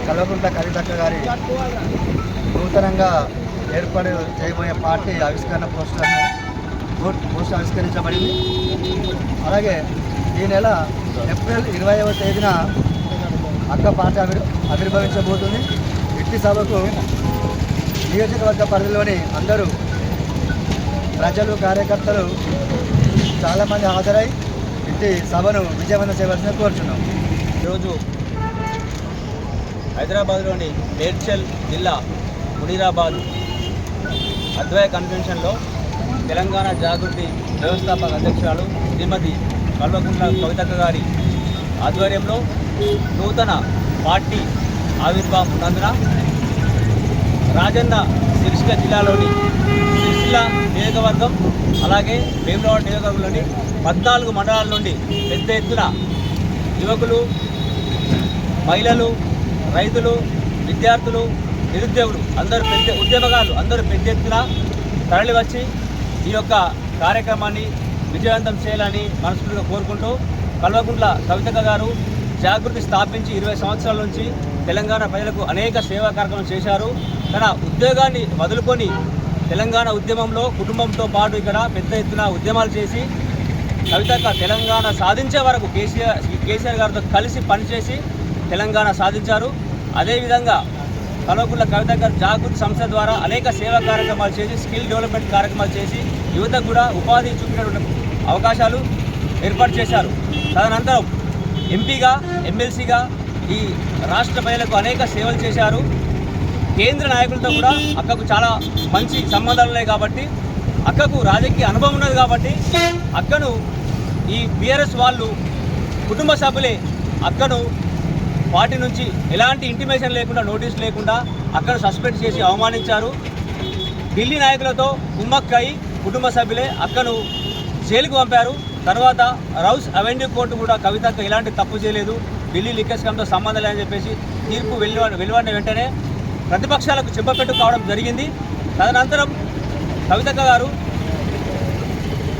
కల్వకుంట్ల కవితక్క గారి నూతనంగా ఏర్పాటు చేయబోయే పార్టీ ఆవిష్కరణ పోస్టర్ ఆవిష్కరించబడింది. అలాగే ఈ నెల ఏప్రిల్ 20వ తేదీన అక్క పార్టీ ఆవిర్భవించబోతుంది. ఇట్టి సభకు నియోజకవర్గ పరిధిలోని అందరూ ప్రజలు, కార్యకర్తలు చాలామంది హాజరై ఇట్టి సభను విజయవంతం చేయవలసిన కోరుచున్నాం. ఈరోజు హైదరాబాద్లోని మేడ్చల్ జిల్లా మునీరాబాద్ అద్వయ కన్వెన్షన్లో తెలంగాణ జాగృతి వ్యవస్థాపక అధ్యక్షురాలు శ్రీమతి కల్వకుంట్ల కవితక్క గారి ఆధ్వర్యంలో నూతన పార్టీ ఆవిర్భావం ఉన్నందున రాజన్న సిరిసిల్ల జిల్లాలోని సిరిసిల్ల నియోజకవర్గం అలాగే వేములవాడ నియోజకవర్గంలోని 14 మండలాల నుండి పెద్ద ఎత్తున యువకులు, మహిళలు, రైతులు, విద్యార్థులు, నిరుద్యోగులు అందరూ పెద్ద ఎత్తున తరలివచ్చి ఈ యొక్క కార్యక్రమాన్ని విజయవంతం చేయాలని మనస్ఫూర్తిగా కోరుకుంటూ, కల్వకుంట్ల కవితక్క గారు జాగృతి స్థాపించి 20 సంవత్సరాల నుంచి తెలంగాణ ప్రజలకు అనేక సేవా కార్యక్రమాలు చేశారు. తన ఉద్యోగాన్ని వదులుకొని తెలంగాణ ఉద్యమంలో కుటుంబంతో పాటు ఇక్కడ పెద్ద ఎత్తున ఉద్యమాలు చేసి కవితక్క తెలంగాణ సాధించే వరకు కేసీఆర్ గారితో కలిసి పనిచేసి తెలంగాణ సాధించారు. అదేవిధంగా కల్వకుంట్ల కవితక్క జాగృతి సంస్థ ద్వారా అనేక సేవా కార్యక్రమాలు చేసి స్కిల్ డెవలప్మెంట్ కార్యక్రమాలు చేసి యువతకు కూడా ఉపాధి చూపినటువంటి అవకాశాలు ఏర్పాటు చేశారు. తదనంతరం ఎంపీగా, ఎమ్మెల్సీగా ఈ రాష్ట్ర ప్రజలకు అనేక సేవలు చేశారు. కేంద్ర నాయకులతో కూడా అక్కకు చాలా మంచి సంబంధాలు ఉన్నాయి కాబట్టి, అక్కకు రాజకీయ అనుభవం ఉన్నది కాబట్టి అక్కను ఈ బీఆర్ఎస్ వాళ్ళు కుటుంబ సభ్యులే అక్కను పార్టీ నుంచి ఎలాంటి ఇంటిమేషన్ లేకుండా, నోటీస్ లేకుండా అక్కను సస్పెండ్ చేసి అవమానించారు. ఢిల్లీ నాయకులతో కుమ్మక్కై కుటుంబ సభ్యులే అక్కను జైలుకు పంపారు. తర్వాత రౌస్ అవెన్యూ కోర్టు కూడా కవితక్క ఎలాంటి తప్పు చేయలేదు, ఢిల్లీ లిక్కర్ స్కామ్తో సంబంధం లేదని చెప్పేసి తీర్పు వెలువడిన వెంటనే ప్రతిపక్షాలకు చెంపపెట్టు కావడం జరిగింది. తదనంతరం కవితక్క గారు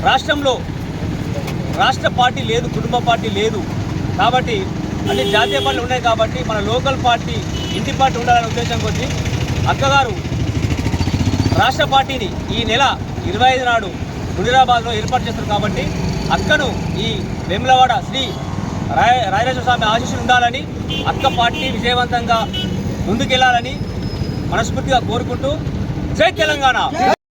రాష్ట్రంలో రాష్ట్ర పార్టీ లేదు, కుటుంబ పార్టీ లేదు కాబట్టి అన్ని జాతీయ పార్టీలు ఉన్నాయి కాబట్టి మన లోకల్ పార్టీ, ఇంటి పార్టీ ఉండాలనే ఉద్దేశం కొద్దీ అక్కగారు రాష్ట్ర పార్టీని ఈ నెల 25 నాడు మునీరాబాద్లో ఏర్పాటు చేస్తారు. కాబట్టి అక్కను ఈ వేములవాడ శ్రీ రాయరాజ స్వామి ఆశీస్సులు ఉండాలని, అక్క పార్టీ విజయవంతంగా ముందుకెళ్లాలని మనస్ఫూర్తిగా కోరుకుంటూ జై తెలంగాణ.